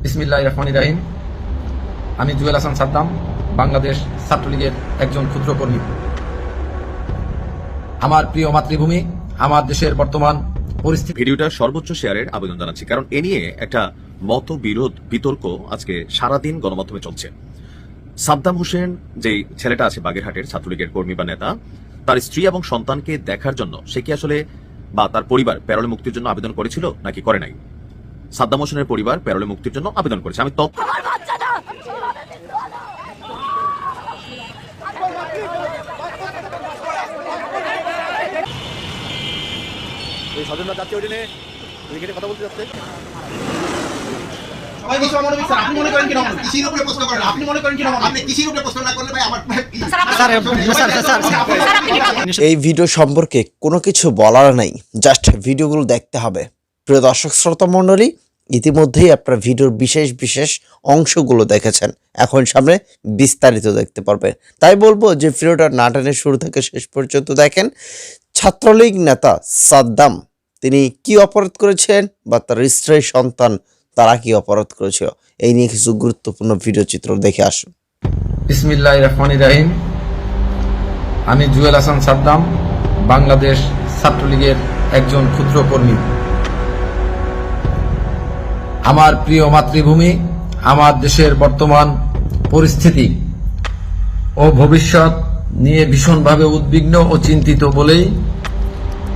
বিসমিল্লাহির রহমানির রহিম। আমি জুয়েল হাসান সাদ্দাম, বাংলাদেশ ছাত্রলীগের একজন ক্ষুদ্র কর্মী। আমার প্রিয় মাতৃভূমি, আমার দেশের বর্তমান পরিস্থিতি। ভিডিওটা সর্বোচ্চ শেয়ারের আবেদন জানাচ্ছি, কারণ এ নিয়ে একটা মতবিরোধ বিতর্ক আজকে সারাদিন গণমাধ্যমে চলছে। সাদ্দাম হোসেন, যে ছেলেটা আছে বাগেরহাটের ছাত্রলীগের কর্মী বা নেতা, তার স্ত্রী এবং সন্তানকে দেখার জন্য সে কি আসলে বা তার পরিবার প্যারোলে মুক্তির জন্য আবেদন করেছিল নাকি করে নাই? সাদ্দাম হোসেনের পরিবার প্যারোলে মুক্তির জন্য আবেদন করেছে। আমি তথ্য কথা বলতে যাচ্ছে। এই ভিডিও সম্পর্কে কোনো কিছু বলার নাই, জাস্ট ভিডিওগুলো দেখতে হবে। প্রিয় দর্শক শ্রোতা মণ্ডলী, ইতিমধ্যেই আপনারা ভিডিওর বিশেষ বিশেষ অংশগুলো দেখেছেন, এখন সামনে বিস্তারিত দেখতে পারবেন। তাই বলবো যে ভিডিওটা না টেনে শুরু থেকে শেষ পর্যন্ত দেখেন। ছাত্রলীগ নেতা সাদ্দাম তিনি কি অপরাধ করেছেন বা তার স্ত্রী সন্তান তারা কি অপরাধ করেছিল, এই নিয়ে কিছু গুরুত্বপূর্ণ ভিডিও চিত্র দেখে আসুন। বিসমিল্লাহির রহমানির রহিম। আমি জুয়েল হাসান সাদ্দাম, বাংলাদেশ ছাত্রলীগের একজন ক্ষুদ্র কর্মী। আমার প্রিয় মাতৃভূমি, আমার দেশের বর্তমান পরিস্থিতি ও ভবিষ্যৎ নিয়ে ভীষণভাবে উদ্বিগ্ন ও চিন্তিত বলেই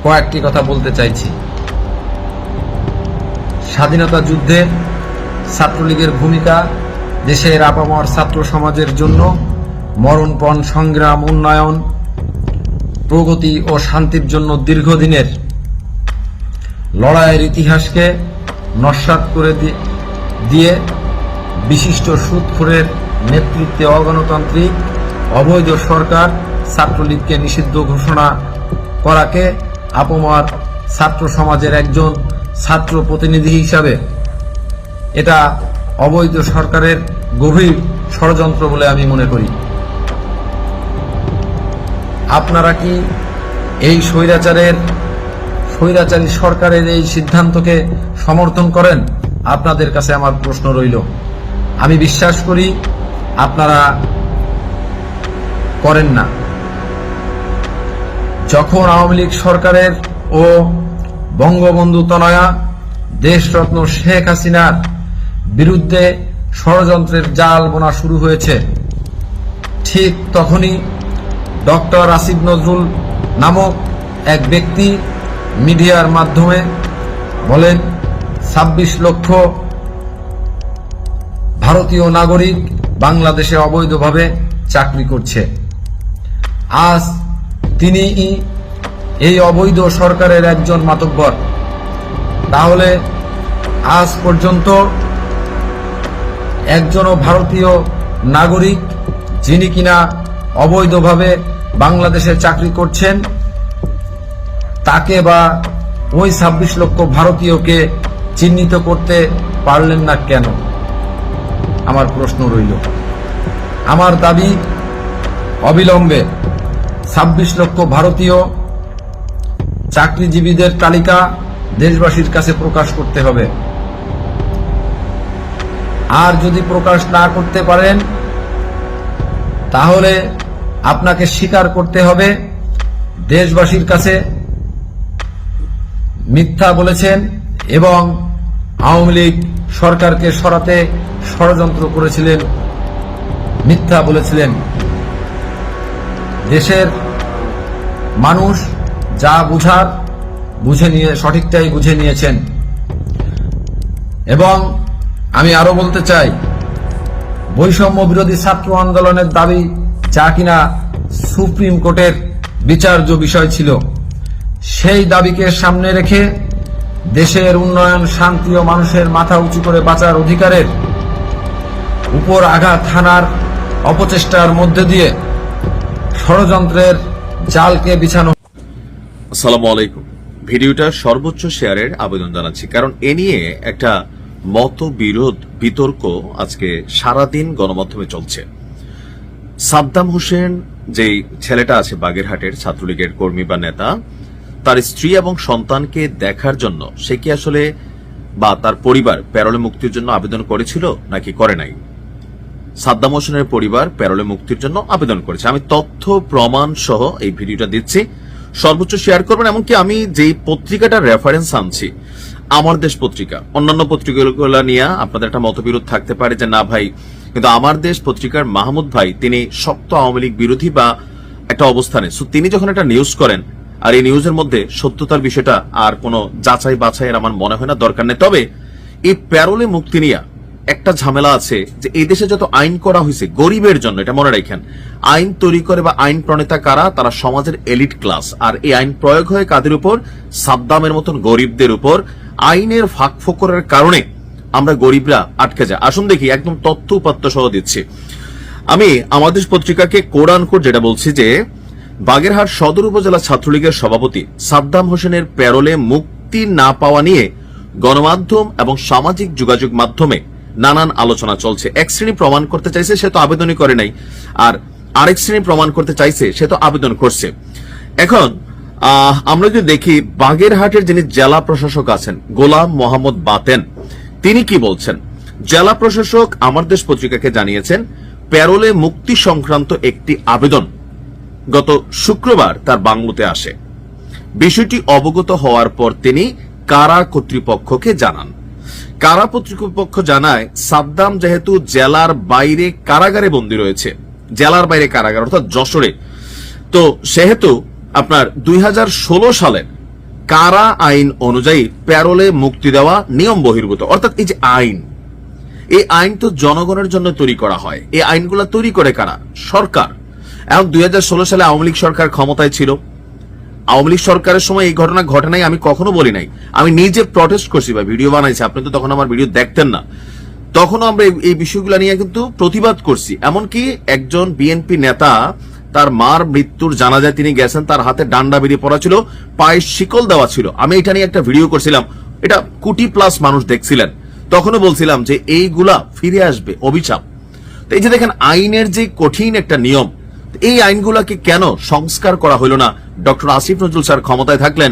কয়েকটি কথা বলতে চাইছি। স্বাধীনতা যুদ্ধে ছাত্রলীগের ভূমিকা দেশের আপামর ছাত্র সমাজের জন্য মরণপণ সংগ্রাম, উন্নয়ন, প্রগতি ও শান্তির জন্য দীর্ঘদিনের লড়াইয়ের ইতিহাসকে নস্যাৎ করে দিয়ে বিশিষ্ট সুদখোরের নেতৃত্বে অগণতান্ত্রিক অবৈধ সরকার ছাত্রলীগকে নিষিদ্ধ ঘোষণা করাকে আপামর ছাত্র সমাজের একজন ছাত্র প্রতিনিধি হিসাবে এটা অবৈধ সরকারের গভীর ষড়যন্ত্র বলে আমি মনে করি। আপনারা কি এই স্বৈরাচারী সরকারের এই সিদ্ধান্তকে সমর্থন করেন? আপনাদের কাছে আমার প্রশ্ন রইল। আমি বিশ্বাস করি আপনারা করেন না। যখন আওয়ামী লীগ সরকারের ও বঙ্গবন্ধু তনয়া দেশরত্ন শেখ হাসিনার বিরুদ্ধে ষড়যন্ত্রের জাল বোনা শুরু হয়েছে, ঠিক তখনই ডক্টর আসিফ নজরুল নামক এক ব্যক্তি মিডিয়ার মাধ্যমে বলেন ২৬ লক্ষ ভারতীয় নাগরিক বাংলাদেশে অবৈধভাবে চাকরি করছে। আজ তিনি এই অবৈধ সরকারের একজন মাতব্বর। তাহলে আজ পর্যন্ত একজনও ভারতীয় নাগরিক যিনি কিনা অবৈধভাবে বাংলাদেশে চাকরি করছেন তাকে বা ওই ২৬ লক্ষ ভারতীয়কে চিহ্নিত করতে পারলেন না কেন? আমার প্রশ্ন রইল। আমার দাবি, অবিলম্বে ২৬ লক্ষ ভারতীয় চাকরিজীবীদের তালিকা দেশবাসীর কাছে প্রকাশ করতে হবে। আর যদি প্রকাশ না করতে পারেন তাহলে আপনাকে স্বীকার করতে হবে দেশবাসীর কাছে মিথ্যা বলেছেন এবং আওয়ামী লীগ সরকারকে সরাতে ষড়যন্ত্র করেছিলেন, মিথ্যা বলেছিলেন। দেশের মানুষ যা বুঝার সঠিকটাই বুঝে নিয়েছেন। এবং আমি আরো বলতে চাই, বৈষম্য বিরোধী ছাত্র আন্দোলনের দাবি যা কিনা সুপ্রিম কোর্টের বিচার্য বিষয় ছিল, সেই দাবিকে সামনে রেখে দেশের উন্নয়ন, শান্তি ও মানুষের মাথা উঁচু করে বাঁচার অধিকারের উপর আঘাত হানার অপচেষ্টার মধ্যে দিয়ে ষড়যন্ত্রের জালকে বিছানো। আসসালামু আলাইকুম। ভিডিওটা সর্বোচ্চ শেয়ারের আবেদন জানাচ্ছি, কারণ এ নিয়ে একটা মতবিরোধ বিতর্ক আজকে সারাদিন গণমাধ্যমে চলছে। সাদ্দাম হোসেন, যে ছেলেটা আছে বাগেরহাটের ছাত্রলীগের কর্মী বা নেতা, তার স্ত্রী এবং সন্তানকে দেখার জন্য সে কি আসলে বা তার পরিবার প্যারোলে মুক্তির জন্য আবেদন করেছিল নাকি করে নাই? সাদ্দাম হোসেনের পরিবার প্যারোলে মুক্তির জন্য আবেদন করেছে। আমি তথ্য প্রমাণ সহ এই ভিডিওটা দিচ্ছি, সর্বোচ্চ শেয়ার করবেন। এমনকি আমি যেই পত্রিকাটার রেফারেন্স আনছি, আমার দেশ পত্রিকা, অন্যান্য পত্রিকাগুলো নিয়ে আপনাদের একটা মতবিরোধ থাকতে পারে যে না ভাই, কিন্তু আমার দেশ পত্রিকার মাহমুদ ভাই তিনি শক্ত আওয়ামী লীগ বিরোধী বা একটা অবস্থানে, সো তিনি যখন একটা নিউজ করেন, আর এই নিউজের মধ্যে সত্যতার বিষয়টা আর কোনো যাচাই বাছাইয়ের আমার মনে হয় না দরকার নেই। তবে এই প্যারোলে মুক্তি নিয়ে একটা ঝামেলা আছে যে এই দেশে যত আইন করা হয়েছে গরিবের জন্য, এটা মনে রাখেন, আইন তৈরি করে বা আইন প্রণেতা কারা? তারা সমাজের এলিট ক্লাস। আর এই আইন প্রয়োগ হয় কাদের উপর? সাদ্দামের মতন গরিবদের উপর। আইনের ফাঁক ফোকরের কারণে আমরা গরিবরা আটকে যায়। আসুন দেখি, একদম তথ্য উপাত্ত সহ দিচ্ছি। আমি আমাদের পত্রিকাকে কোরআন কোড যেটা বলছি যে বাগেরহাট সদর উপজেলা ছাত্রলীগের সভাপতি সাদ্দাম হোসেনের প্যারোলে মুক্তি না পাওয়া নিয়ে গণমাধ্যম এবং সামাজিক যোগাযোগ মাধ্যমে নানান আলোচনা চলছে। এক শ্রেণী প্রমাণ করতে চাইছে, সে তো আবেদনই করে নাই, আর আরেক শ্রেণী প্রমাণ করতে চাইছে, সে তো আবেদন করছে। এখন আমরা যদি দেখি বাগেরহাটের যিনি জেলা প্রশাসক আছেন গোলাম মোহাম্মদ বাতেন, তিনি কি বলছেন? জেলা প্রশাসক আমার দেশ পত্রিকাকে জানিয়েছেন প্যারোলে মুক্তি সংক্রান্ত একটি আবেদন গত শুক্রবার তার বাংলোতে আসে। বিষয়টি অবগত হওয়ার পর তিনি কারা কর্তৃপক্ষকে জানান। কারা কর্তৃপক্ষ জানায় সাদ্দাম যেহেতু জেলার বাইরে কারাগারে বন্দী রয়েছে, জেলার বাইরে কারাগার অর্থাৎ যশোরে, তো সেহেতু আপনার 2016 সালের কারা আইন অনুযায়ী প্যারোলে মুক্তি দেওয়া নিয়ম বহির্ভূত। অর্থাৎ এই যে আইন, এই আইন তো জনগণের জন্য তৈরি করা হয়। এই আইনগুলো তৈরি করে কারা? সরকার। এখন 2016 সালে আওয়ামী লীগ সরকার ক্ষমতায় ছিল। আওয়ামী লীগ সরকারের সময় এই ঘটনা ঘটে নাই, আমি কখনো বলি নাই। আমি নিজে প্রটেস্ট করছি বা ভিডিও বানাইছি, আপনি তো তখন আমার ভিডিও দেখতেন না। তখনও আমরা এই বিষয়গুলো নিয়ে কিন্তু প্রতিবাদ করছি। এমনকি একজন বিএনপি নেতা, তার মার মৃত্যুর জানাজায় তিনি গেছেন, তার হাতে ডান্ডা বেরিয়ে পড়া ছিল, পায়ে শিকল দেওয়া ছিল। আমি এটা নিয়ে একটা ভিডিও করছিলাম, এটা কোটি প্লাস মানুষ দেখছিলেন। তখনও বলছিলাম যে এইগুলা ফিরে আসবে, অভিশাপ। তো এই যে দেখেন আইনের যে কঠিন একটা নিয়ম, এই আইনগুলাকে কেন সংস্কার করা হলো না? ডক্টর আসিফ নজরুল স্যার ক্ষমতায় থাকলেন,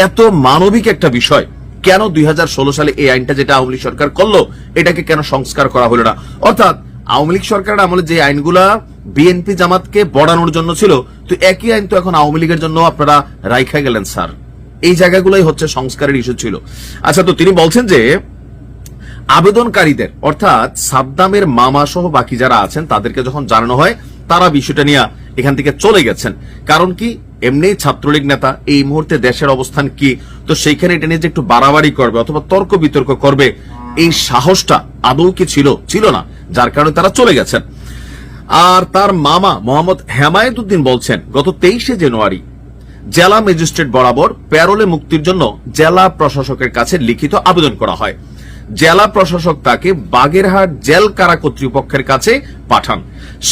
এত মানবিক একটা বিষয়, কেন 2016 সালে এই আইনটা যেটা আওয়ামী লীগ সরকার করলো এটাকে কেন সংস্কার করা হলো না? অর্থাৎ আওয়ামী লীগ সরকারের আমলে যে আইনগুলা বিএনপি জামাতকে বড়ানোর জন্য ছিল, তো একই আইন তো এখন আওয়ামী লীগের জন্য আপনারা রাইখা গেলেন স্যার। এই জায়গাগুলোই হচ্ছে সংস্কারের ইস্যু ছিল। আচ্ছা, তো তিনি বলছেন যে আবেদনকারীদের অর্থাৎ সাদ্দামের মামা সহ বাকি যারা আছেন তাদেরকে যখন জানানো হয়, তারা বিষয়টা নিয়ে এখান থেকে চলে গেছেন। কারণ কি? এমনি ছাত্রলীগ নেতা, এই মুহূর্তে দেশের অবস্থান কি, তো সেইখানে এটা নিয়ে যে একটু বাড়াবাড়ি করবে অথবা তর্ক বিতর্ক করবে, এই সাহসটা আদৌ কি ছিল না, যার কারণে তারা চলে গেছেন। আর তার মামা মোহাম্মদ হেমায়েত উদ্দিন বলছেন গত 23 জানুয়ারি জেলা ম্যাজিস্ট্রেট বরাবর প্যারোলে মুক্তির জন্য জেলা প্রশাসকের কাছে লিখিত আবেদন করা হয়। জেলা প্রশাসক তাকে বাগেরহাট জেল কারা কর্তৃপক্ষের কাছে পাঠান।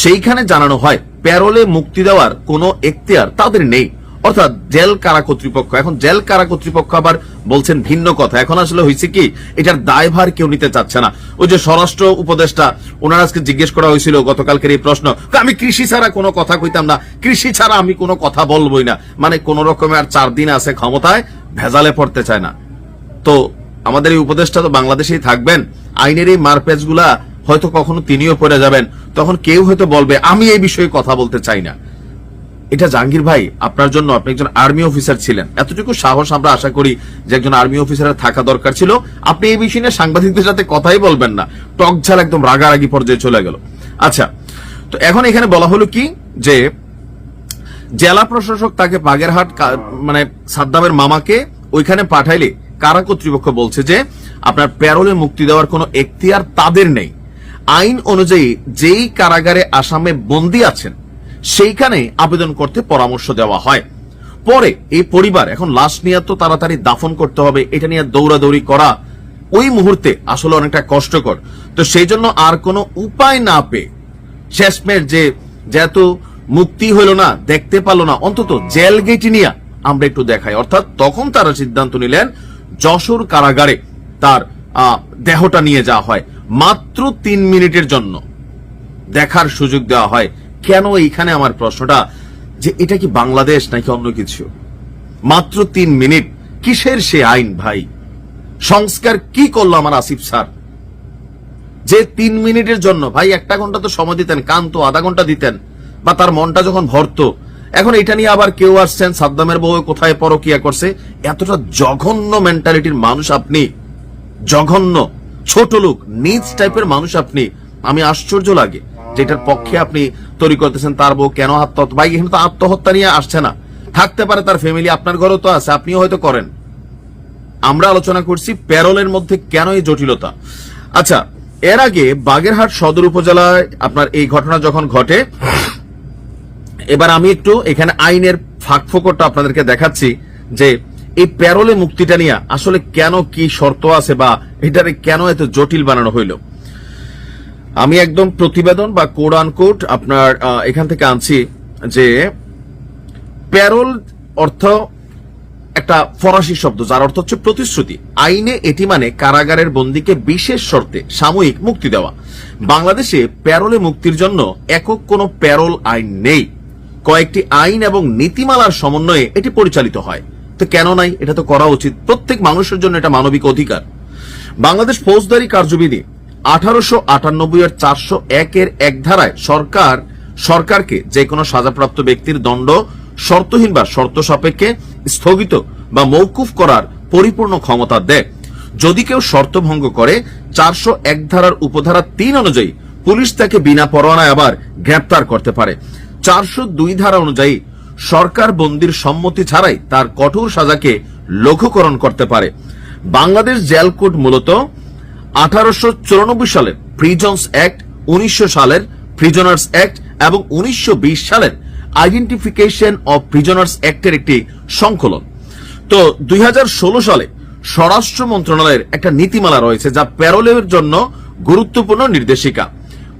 সেইখানে জানানো হয় প্যারোলে মুক্তি দেওয়ার কোনো এখতিয়ার তাদের নেই, অর্থাৎ জেল কারা কর্তৃপক্ষ। এখন জেল কারা কর্তৃপক্ষ আবার বলছেন ভিন্ন কথা। এখন আসলে হয়েছে কি, এটার দায়ভার কেউ নিতে চাচ্ছে না। ওই যে স্বরাষ্ট্র উপদেষ্টা, ওনার আজকে জিজ্ঞেস করা হয়েছিল গতকালকের এই প্রশ্ন, আমি কৃষি ছাড়া কোনো কথা কইতাম না, কৃষি ছাড়া আমি কোনো কথা বলবই না, মানে কোন রকমের আর 4 দিন আছে ক্ষমতায়, ভেজালে পড়তে চায় না। তো আমাদের এই উপদেষ্টা তো বাংলাদেশেই থাকবেন, আইনের এই মারপ্যাচ গুলা হয়তো কখনো তিনিও পড়ে যাবেন, তখন কেউ হয়তো বলবে আমি এই বিষয়ে কথা বলতে চাই না। এটা জাহাঙ্গীর ভাই আপনার জন্য, আপনি একজন আর্মি অফিসার ছিলেন, এতটুকু সাহস আমরা আশা করি যে একজন আর্মি অফিসারের থাকা দরকার ছিল। আপনি এই বিষয় নিয়ে সাংবাদিকদের সাথে কথাই বলবেন না, টকঝাল একদম রাগারাগি পর্যায়ে চলে গেল। আচ্ছা, তো এখন এখানে বলা হলো কি যে জেলা প্রশাসক তাকে বাগেরহাট মানে সাদ্দামের মামাকে ওইখানে পাঠাইলে কারা কর্তৃপক্ষ বলছে যে আপনার প্যারোলে মুক্তি দেওয়ার কোনো এখতিয়ার তাদের নেই। আইন অনুযায়ী যেই কারাগারে আসামে বন্দী আছেন সেইখানে আবেদন করতে পরামর্শ দেওয়া হয়। পরে এই পরিবার এখন লাশ নিয়ে তো তাড়াতাড়ি দাফন করতে হবে, এটা নিয়ে দৌড়াদৌড়ি করা ওই মুহূর্তে আসলে অনেকটা কষ্টকর। তো সেই জন্য আর কোনো উপায় না পেয়ে শেষমেশ যেহেতু মুক্তি হইল না, দেখতে পারলো না, অন্তত জেল গেট নিয়ে আমরা একটু দেখাই। অর্থাৎ তখন তারা সিদ্ধান্ত নিলেন যশোর কারাগারে তার দেহটা নিয়ে যাওয়া হয়, মাত্র 3 মিনিটের জন্য দেখার সুযোগ দেওয়া হয়। কেন? এইখানে আমার প্রশ্নটা যে এটা কি বাংলাদেশ নাকি অন্য কিছু? মাত্র 3 মিনিট, কিসের সে আইন ভাই? সংস্কার কি করলো আমার আসিফ স্যার? যে 3 মিনিটের জন্য ভাই 1 ঘন্টা তো সময় দিতেন, কান তো আধা ঘন্টা দিতেন, বা তার মনটা যখন ভরতো। এখন এটা নিয়ে আবার কেউ আসছেন সাদ্দামের বউ কোথায় পরকিয়া করছে। এতটা জঘন্য মেন্টালিটির মানুষ আপনি, জঘন্য ছোট লোক নিজ টাইপের মানুষ আপনি। আমি আশ্চর্য লাগে যেটার পক্ষে আপনি তৈরি করতেছেন তার বউ কেন আত্মহত্যা। ভাই এখানে তো আত্মহত্যা নিয়ে আসছে না, থাকতে পারে তার ফ্যামিলি, আপনার ঘরেও তো আছে, আপনিও হয়তো করেন। আমরা আলোচনা করছি প্যারোলের মধ্যে কেন এই জটিলতা। আচ্ছা, এর আগে বাগেরহাট সদর উপজেলায় আপনার এই ঘটনা যখন ঘটে, এবার আমি একটু এখানে আইনের ফাঁকফোকরটা আপনাদেরকে দেখাচ্ছি যে এই প্যারোলে মুক্তিটা নিয়ে আসলে কেন কি শর্ত আছে বা এটারে কেন এত জটিল বানানো হইল। আমি একদম প্রতিবেদন বা কোড আনকোড আপনার এখান থেকে আনছি যে প্যারোল অর্থ একটা ফরাসি শব্দ যার অর্থ হচ্ছে প্রতিশ্রুতি। আইনে এটি মানে কারাগারের বন্দীকে বিশেষ শর্তে সাময়িক মুক্তি দেওয়া। বাংলাদেশে প্যারোলে মুক্তির জন্য একক কোনো প্যারোল আইন নেই, কয়েকটি আইন এবং নীতিমালার সমন্বয়ে এটি পরিচালিত হয়। তো কেন নাই? এটা তো করা উচিত, প্রত্যেক মানুষের জন্য এটা মানবিক অধিকার। বাংলাদেশ ফৌজদারি কার্যবিধি 1898 এর 401 1 ধারায় সরকারকে যে কোনো সাজাপ্রাপ্ত ব্যক্তির দণ্ড শর্তহীন বা শর্ত সাপেক্ষে স্থগিত বা মওকুফ করার পরিপূর্ণ ক্ষমতা দেয়। যদি কেউ শর্ত ভঙ্গ করে 401 ধারার উপধারা 3 অনুযায়ী পুলিশ তাকে বিনা পরোয়ানায় আবার গ্রেপ্তার করতে পারে। 402 ধারা অনুযায়ী সরকার বন্দির সম্মতি ছাড়াই তার কঠোর সাজাকে লঘুকরণ করতে পারে। বাংলাদেশ জেল কোড মূলত 1894 সালের প্রিজনস অ্যাক্ট, 1900 সালের প্রিজনার্স অ্যাক্ট এবং 1920 সালের আইডেন্টিফিকেশন অফ প্রিজনার্স অ্যাক্টের একটি সংকলন। তো 2016 সালে স্বরাষ্ট্র মন্ত্রণালয়ের একটা নীতিমালা রয়েছে যা প্যারোলের জন্য গুরুত্বপূর্ণ নির্দেশিকা।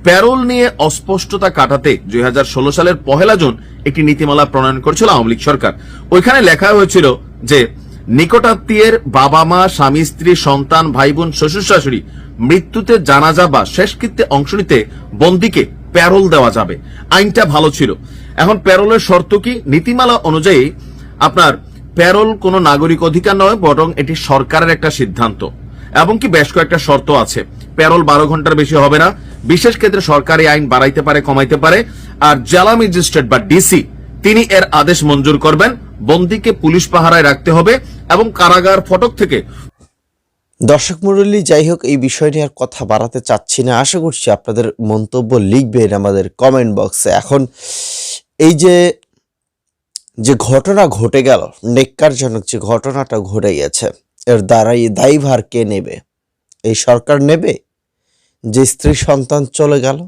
প্যারোল নিয়ে অস্পষ্টতা কাটাতে 2016 সালের 1 জুন একটি নীতিমালা প্রণয়ন করেছিল আওয়ামী লীগ সরকার। ওইখানে লেখা হয়েছিল যে নিকটাত্মীয়ের বাবা মা, স্বামী স্ত্রী, সন্তান, ভাই বোন, শ্বশুর শাশুড়ি মৃত্যুতে জানাজা বা শেষকৃত্যে অংশ নিতে বন্দীকে প্যারোল দেওয়া যাবে। আইনটা ভালো ছিল। এখন প্যারোলের শর্ত কি? নীতিমালা অনুযায়ী আপনার প্যারোল কোনো নাগরিক অধিকার নয়, বরং এটি সরকারের একটা সিদ্ধান্ত এবং কি বেশ কয়েকটা শর্ত আছে। প্যারোল 12 ঘন্টার বেশি হবে না। বিশেষ ক্ষেত্রে সরকারি আইন বাড়াইতে পারে, কমাইতে পারে। আর জেলা ম্যাজিস্ট্রেট বা ডিসি তিনি এর আদেশ মঞ্জুর করবেন। বন্দীকে পুলিশ পাহারায় রাখতে হবে এবং কারাগার ফটক থেকে। দর্শক মণ্ডলী, যাই হোক, এই বিষয় নিয়ে আর কথা বাড়াতে চাচ্ছি না। আশা করছি আপনাদের মন্তব্য লিখবেন আমাদের কমেন্ট বক্সে। এখন এই যে ঘটনা ঘটে গেল, নেক্কারজনক যে ঘটনাটা ঘটে গেছে, এর দ্বারাই দায়ভার কে নেবে? এই সরকার নেবে? যে স্ত্রী সন্তান চলে গেল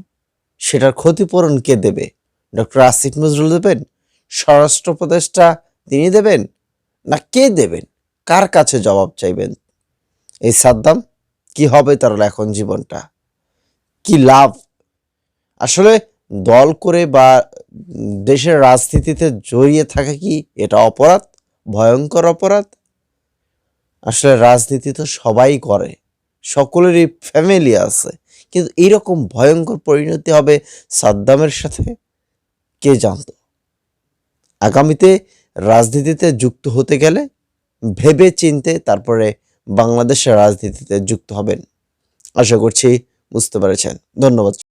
সেটার ক্ষতিপূরণ কে দেবে? ডক্টর আসিফ নজরুল দেবেন? স্বরাষ্ট্র উপদেষ্টা তিনি দেবেন? না কে দেবেন? কার কাছে জবাব চাইবেন? এই সাদ্দাম কি হবে তার এখন জীবনটা? কি লাভ? আসলে দল করে বা দেশের রাজনীতিতে জড়িয়ে থাকা কি এটা অপরাধ? ভয়ঙ্কর অপরাধ? আসলে রাজনীতি তো সবাই করে, সকলেরই ফ্যামিলি আছে, কিন্তু এইরকম ভয়ঙ্কর পরিণতি হবে সাদ্দামের সাথে কে জানতো? আগামীতে রাজনীতিতে যুক্ত হতে গেলে ভেবে চিনতে তারপরে বাংলাদেশের রাজনীতিতে যুক্ত হবেন। আশা করছি বুঝতে পেরেছেন। ধন্যবাদ।